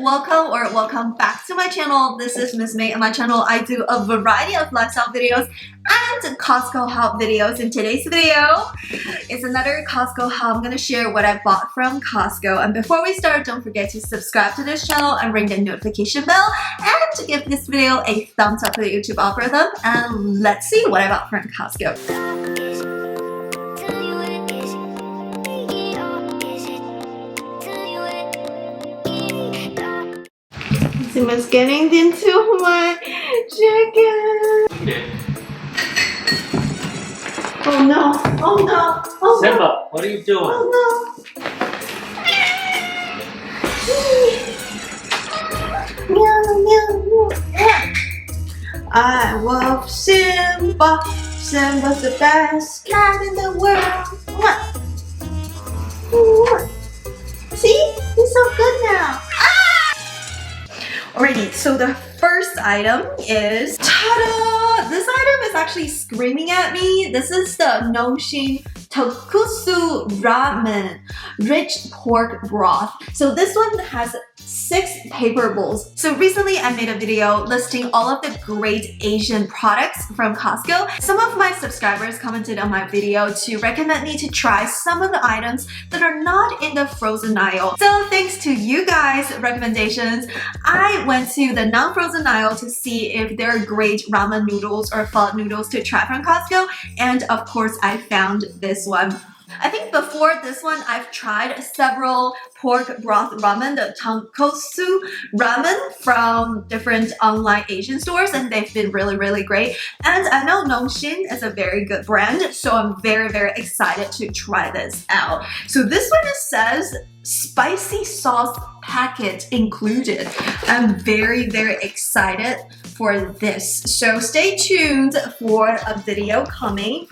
welcome back to my channel. This is Miss May. On my channel, I do a variety of lifestyle videos and Costco haul videos. In today's video is another Costco haul. I'm gonna share what I bought from Costco. And before we start, don't forget to subscribe to this channel and ring the notification bell and to give this video a thumbs up for the YouTube algorithm. And let's see what I bought from Costco. Sima's getting into my jacket. Oh no, oh no, oh Simba, no. what are you doing? Oh no. I love Simba. Simba's the best cat in the world. See? He's so good now. Alrighty, so the first item is, ta-da! This item is actually screaming at me. This is the Nongshim Tokotsu Ramen Rich Pork Broth. So this one has 6 paper bowls. So recently I made a video listing all of the great Asian products from Costco. Some of my subscribers commented on my video to recommend me to try some of the items that are not in the frozen aisle. So thanks to you guys' recommendations, I went to the non-frozen aisle to see if there are great ramen noodles or pho noodles to try from Costco, and of course I found this one. I think before this one, I've tried several pork broth ramen, the Tonkotsu ramen from different online Asian stores, and they've been really great. And I know Nongshim is a very good brand, so I'm very excited to try this out. So this one says spicy sauce packet included. I'm very excited for this. So stay tuned for a video coming.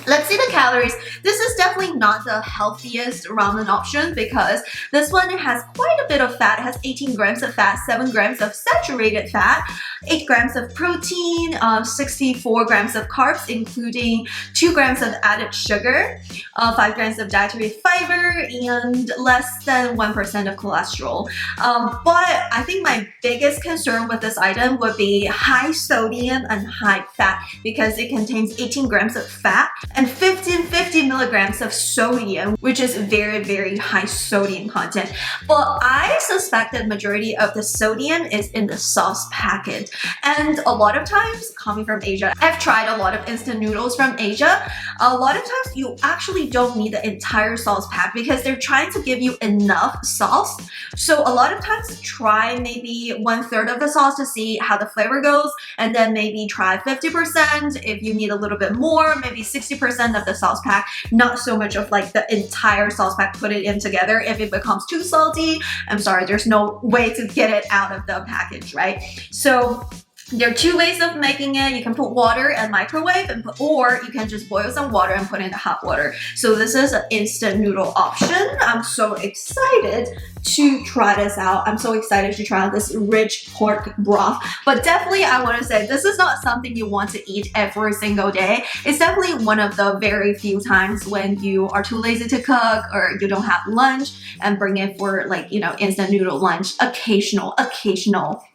Let's see the calories. This is definitely not the healthiest ramen option because this one has quite a bit of fat. It has 18 grams of fat, 7 grams of saturated fat, 8 grams of protein, 64 grams of carbs, including 2 grams of added sugar, 5 grams of dietary fiber, and less than 1% of cholesterol. But I think my biggest concern with this item would be high sodium and high fat because it contains 18 grams of fat and 50 milligrams of sodium, which is very high sodium content. But I suspect that majority of the sodium is in the sauce packet. And a lot of times, coming from Asia, I've tried a lot of instant noodles from Asia. A lot of times you actually don't need the entire sauce pack because they're trying to give you enough sauce. So a lot of times try maybe 1/3 of the sauce to see how the flavor goes, and then maybe try 50% if you need a little bit more, maybe 60% of the sauce pack, not so much of like the entire sauce pack, put it in together. If it becomes too salty, I'm sorry, there's no way to get it out of the package, right? So there are 2 ways of making it. You can put water and microwave, or you can just boil some water and put in the hot water. So this is an instant noodle option. I'm so excited to try this out. I'm so excited to try out this rich pork broth. But definitely I want to say this is not something you want to eat every single day. It's definitely one of the very few times when you are too lazy to cook or you don't have lunch and bring it for like, you know, instant noodle lunch, occasional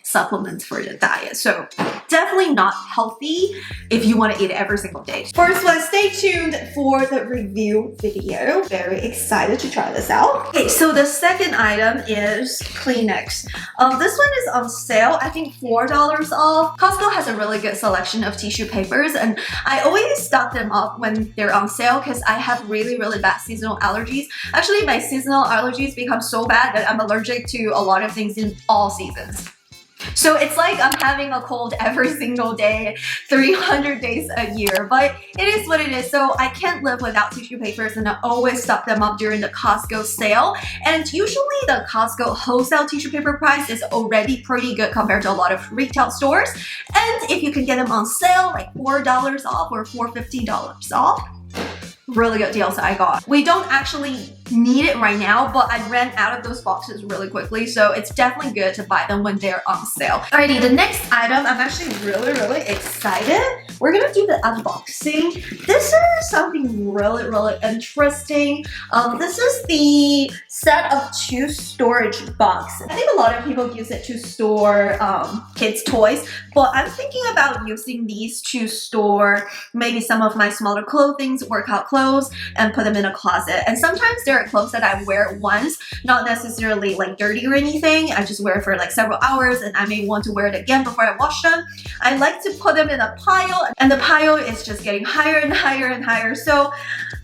supplements for the diet. So definitely not healthy if you want to eat it every single day. First one, stay tuned for the review video. Very excited to try this out. Okay, so the second item is Kleenex. This one is on sale, I think $4 off. Costco has a really good selection of tissue papers, and I always stock them up when they're on sale because I have really bad seasonal allergies. Actually, my seasonal allergies become so bad that I'm allergic to a lot of things in all seasons. So it's like I'm having a cold every single day, 300 days a year, but it is what it is. So I can't live without tissue papers, and I always stock them up during the Costco sale. And usually the Costco wholesale tissue paper price is already pretty good compared to a lot of retail stores. And if you can get them on sale, like $4 off or $4.50 off, really good deals I got. We don't actually need it right now, but I ran out of those boxes really quickly, so it's definitely good to buy them when they're on sale. Alrighty, the next item, I'm actually really excited. we're gonna do the unboxing. This is something really, really interesting. This is the set of 2 storage boxes. I think a lot of people use it to store kids' toys, but I'm thinking about using these to store maybe some of my smaller clothing, workout clothes, and put them in a closet. And sometimes there are clothes that I wear once, not necessarily like dirty or anything. I just wear it for like several hours and I may want to wear it again before I wash them. I like to put them in a pile, and the pile is just getting higher and higher and higher. So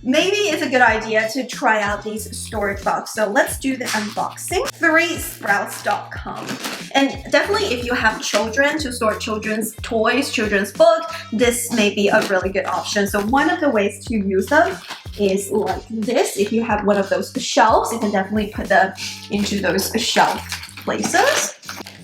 maybe it's a good idea to try out these storage boxes. So let's do the unboxing. 3sprouts.com. And definitely if you have children to store children's toys, children's books, this may be a really good option. So one of the ways to use them is like this. If you have one of those shelves, you can definitely put them into those shelf places.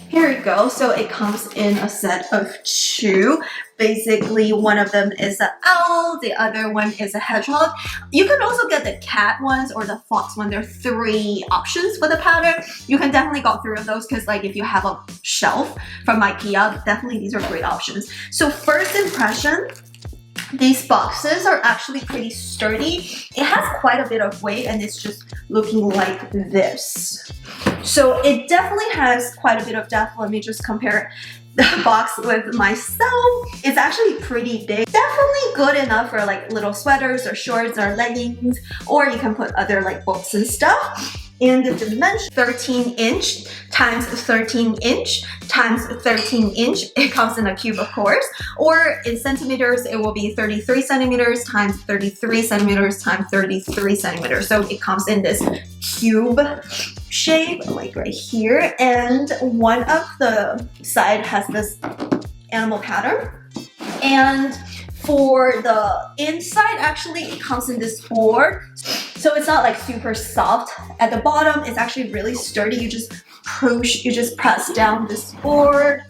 Here we go. So it comes in a set of 2. Basically, one of them is an owl, the other one is a hedgehog. You can also get the cat ones or the fox one. There are 3 options for the pattern. You can definitely go through those because like if you have a shelf from IKEA, definitely these are great options. So first impression, these boxes are actually pretty sturdy. It has quite a bit of weight and it's just looking like this. So it definitely has quite a bit of depth. Let me just compare the box with myself. It's actually pretty big. Definitely good enough for like little sweaters or shorts or leggings, or you can put other like books and stuff. And the dimension, 13" times 13" times 13". It comes in a cube, of course, or in centimeters, it will be 33 centimeters times 33 centimeters times 33 centimeters. So it comes in this cube shape, like right here. And one of the side has this animal pattern. And for the inside, actually, it comes in this board. So it's not like super soft. At the bottom, it's actually really sturdy. You just push, you just press down this board,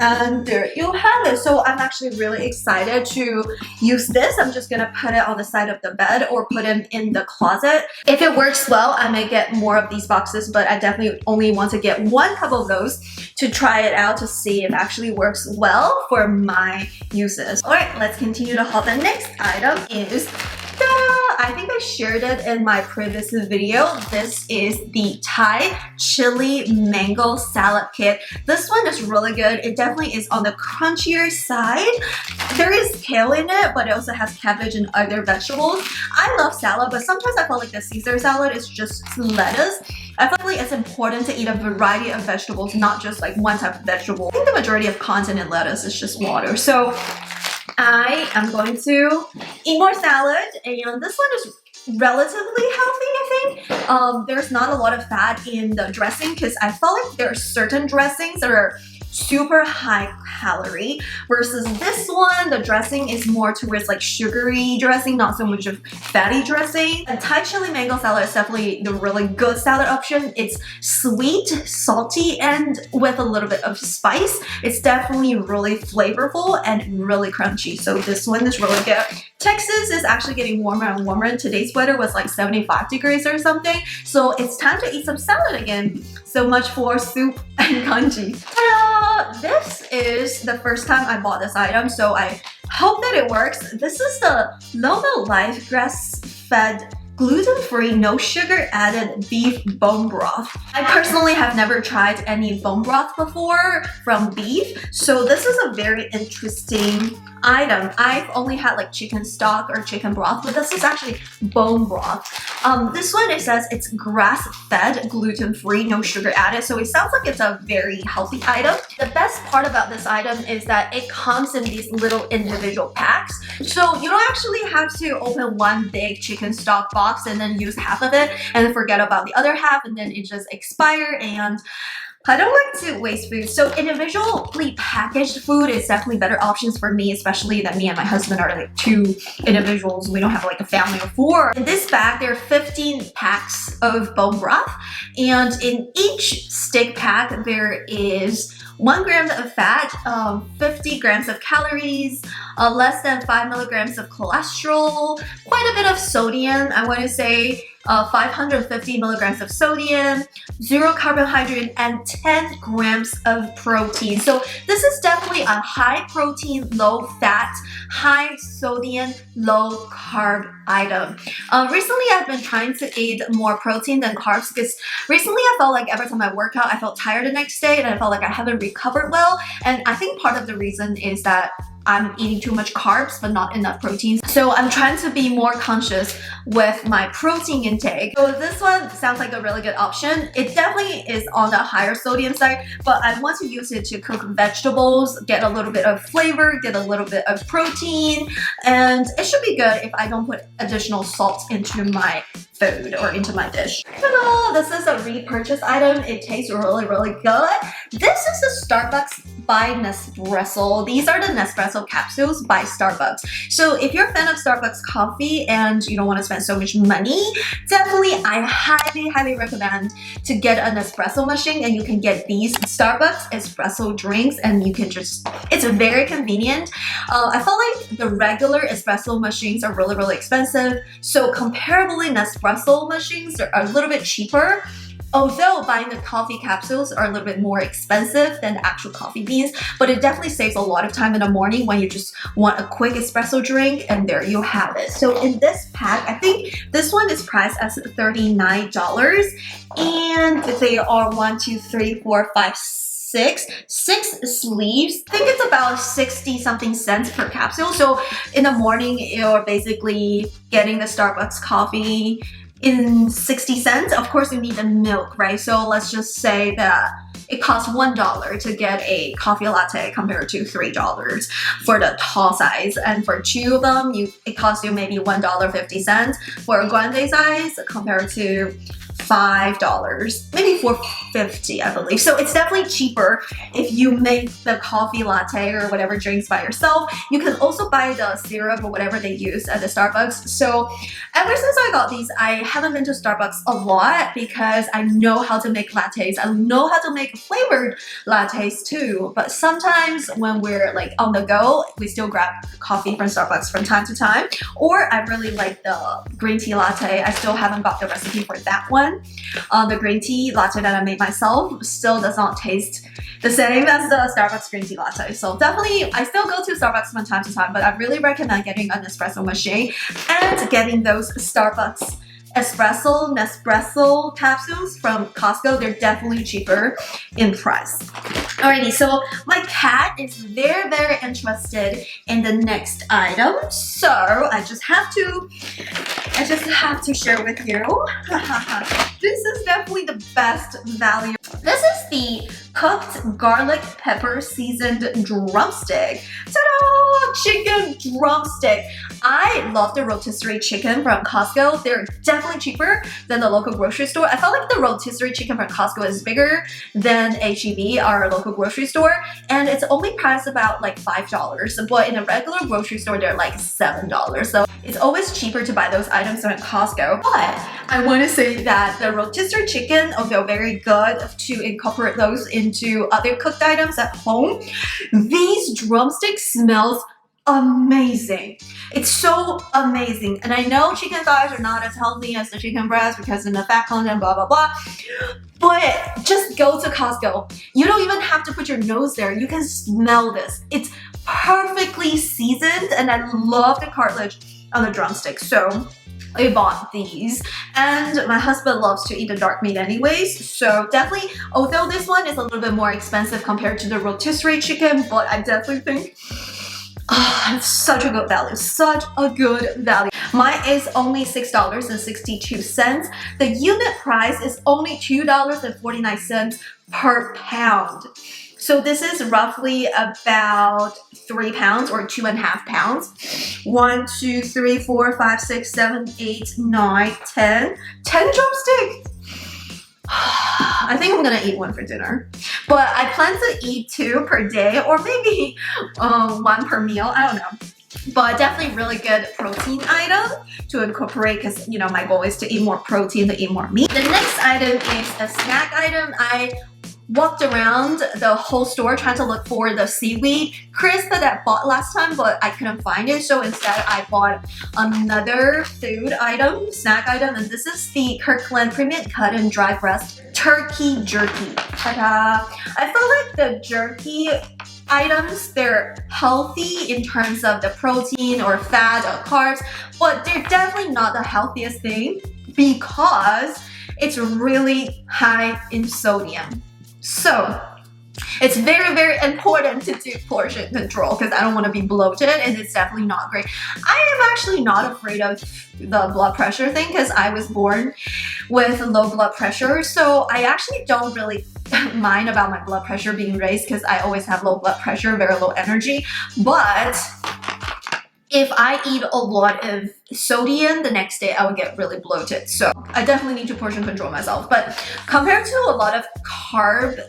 and there you have it. So I'm actually really excited to use this. I'm just gonna put it on the side of the bed or put it in the closet. If it works well, I may get more of these boxes, but I definitely only want to get 1 couple of those to try it out to see if it actually works well for my uses. All right, let's continue to haul. The next item is I think I shared it in my previous video. This is the Thai chili mango salad kit. This one is really good. It definitely is on the crunchier side. There is kale in it, but it also has cabbage and other vegetables. I love salad, but sometimes I feel like the Caesar salad is just lettuce. I feel like it's important to eat a variety of vegetables, not just like one type of vegetable. I think the majority of content in lettuce is just water. So I am going to eat more salad, and this one is relatively healthy, I think. There's not a lot of fat in the dressing because I felt like there are certain dressings that are super high calorie versus this one, the dressing is more towards like sugary dressing, not so much of fatty dressing. And Thai chili mango salad is definitely the really good salad option. It's sweet, salty, and with a little bit of spice. It's definitely really flavorful and really crunchy. So this one is really good. Texas is actually getting warmer and warmer, and today's weather was like 75 degrees or something. So it's time to eat some salad again. So much for soup and congee. This is the first time I bought this item, so I hope that it works. This is the Loma Life grass-fed, gluten-free, no sugar added beef bone broth. I personally have never tried any bone broth before from beef, so this is a very interesting item. I've only had like chicken stock or chicken broth, but this is actually bone broth. This one, it says it's grass-fed, gluten-free, no sugar added, so it sounds like it's a very healthy item. The best part about this item is that it comes in these little individual packs, so you don't actually have to open one big chicken stock box and then use half of it and then forget about the other half, and then it just expire. And I don't like to waste food, so individually packaged food is definitely better options for me, especially that me and my husband are like 2 individuals. We don't have like a family of 4. In this bag, there are 15 packs of bone broth, and in each stick pack, there is 1 gram of fat, 50 grams of calories, less than 5 milligrams of cholesterol, quite a bit of sodium, I want to say, 550 milligrams of sodium, 0 carbohydrate, and 10 grams of protein. So this is definitely a high protein, low fat, high sodium, low carb item. Recently I've been trying to eat more protein than carbs because recently I felt like every time I work out I felt tired the next day and I felt like I haven't recovered well, and I think part of the reason is that I'm eating too much carbs but not enough protein. So I'm trying to be more conscious with my protein intake. So this one sounds like a really good option. It definitely is on the higher sodium side, but I want to use it to cook vegetables, get a little bit of flavor, get a little bit of protein, and it should be good if I don't put additional salt into my food or into my dish. Ta-da! This is a repurchase item. It tastes really, really good. This is the Starbucks by Nespresso. These are the Nespresso capsules by Starbucks. So if you're a fan of Starbucks coffee and you don't want to spend so much money, definitely I highly, highly recommend to get an espresso machine, and you can get these Starbucks espresso drinks and you can just, it's very convenient. I feel like the regular espresso machines are really, really expensive. So comparably, Nespresso machines are a little bit cheaper. Although buying the coffee capsules are a little bit more expensive than actual coffee beans, but it definitely saves a lot of time in the morning when you just want a quick espresso drink, and there you have it. So in this pack, I think this one is priced as $39, and they are 1, 2, 3, 4, 5, 6 sleeves. I think it's about 60 something cents per capsule. So in the morning, you're basically getting the Starbucks coffee in 60 cents. Of course, you need the milk, right? So let's just say that it costs $1 to get a coffee latte compared to $3 for the tall size. And for 2 of them, it costs you maybe $1.50 for a grande size compared to $5, maybe $4.50, I believe. So it's definitely cheaper if you make the coffee latte or whatever drinks by yourself. You can also buy the syrup or whatever they use at the Starbucks. So ever since I got these, I haven't been to Starbucks a lot because I know how to make lattes. I know how to make flavored lattes too. But sometimes when we're like on the go, we still grab coffee from Starbucks from time to time. Or I really like the green tea latte. I still haven't got the recipe for that one. The green tea latte that I made myself still does not taste the same as the Starbucks green tea latte. So definitely, I still go to Starbucks from time to time, but I really recommend getting an espresso machine and getting those Starbucks Nespresso capsules from Costco. They're definitely cheaper in price. Alrighty, so my cat is very, very interested in the next item, so I just have to share with you. This is definitely the best value. This is the cooked garlic pepper seasoned drumstick. Ta-da! Chicken drumstick. I love the rotisserie chicken from Costco. They're definitely cheaper than the local grocery store. I felt like the rotisserie chicken from Costco is bigger than H-E-B, our local grocery store, and it's only priced about like $5. But in a regular grocery store, they're like $7. So it's always cheaper to buy those items from Costco. But I want to say that the rotisserie chicken, although very good to incorporate those into other cooked items at home, these drumsticks smells amazing. It's so amazing. And I know chicken thighs are not as healthy as the chicken breast because of the fat content, blah, blah, blah. But just go to Costco. You don't even have to put your nose there. You can smell this. It's perfectly seasoned, and I love the cartilage on the drumstick. So I bought these, and my husband loves to eat the dark meat anyways, so definitely, although this one is a little bit more expensive compared to the rotisserie chicken, but I definitely think it's such a good value, such a good value. Mine is only $6.62. The unit price is only $2.49 per pound. So this is roughly about 3 pounds or 2.5 pounds. 1, 2, 3, 4, 5, 6, 7, 8, 9, 10. 10 drumsticks. I think I'm gonna eat one for dinner. But I plan to eat 2 per day or maybe 1 per meal. I don't know. But definitely really good protein item to incorporate because, you know, my goal is to eat more protein, to eat more meat. The next item is a snack item. I walked around the whole store trying to look for the seaweed crisp that I bought last time, but I couldn't find it. So instead, I bought another food item, snack item, and this is the Kirkland Premium Cut and Dry Breast Turkey Jerky. Ta-da! I feel like the jerky items, they're healthy in terms of the protein or fat or carbs, but they're definitely not the healthiest thing because it's really high in sodium. So it's very, very important to do portion control because I don't want to be bloated, and it's definitely not great. I am actually not afraid of the blood pressure thing because I was born with low blood pressure, so I actually don't really mind about my blood pressure being raised because I always have low blood pressure, very low energy. But if I eat a lot of sodium, the next day I would get really bloated. So I definitely need to portion control myself. But compared to a lot of carb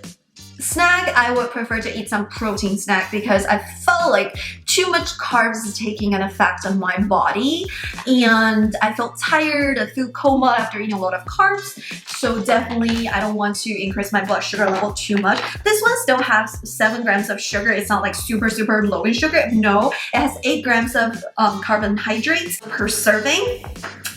snack, I would prefer to eat some protein snack because I felt like too much carbs is taking an effect on my body, and I felt tired, a food coma after eating a lot of carbs. So definitely I don't want to increase my blood sugar level too much. This one still has 7 grams of sugar. It's not like super low in sugar. No, it has 8 grams of carbohydrates per serving.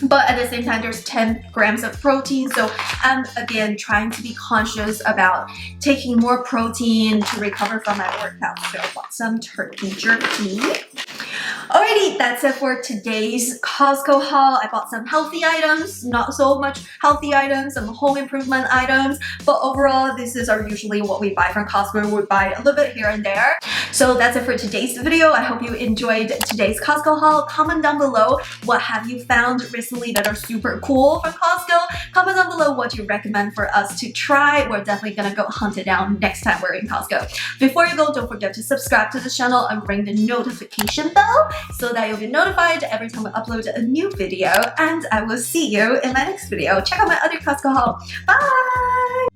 But at the same time, there's 10 grams of protein. So I'm again trying to be conscious about taking more protein to recover from my workout. So I bought some turkey jerky. Alrighty, that's it for today's Costco haul. I bought some healthy items, not so much healthy items, some home improvement items, but overall, this is usually what we buy from Costco. We buy a little bit here and there. So that's it for today's video. I hope you enjoyed today's Costco haul. Comment down below what have you found recently that are super cool from Costco. Comment down below what you recommend for us to try. We're definitely gonna go hunt it down next time we're in Costco. Before you go, don't forget to subscribe to the channel and ring the notification bell so that you'll be notified every time I upload a new video, and I will see you in my next video. Check out my other Costco haul. Bye!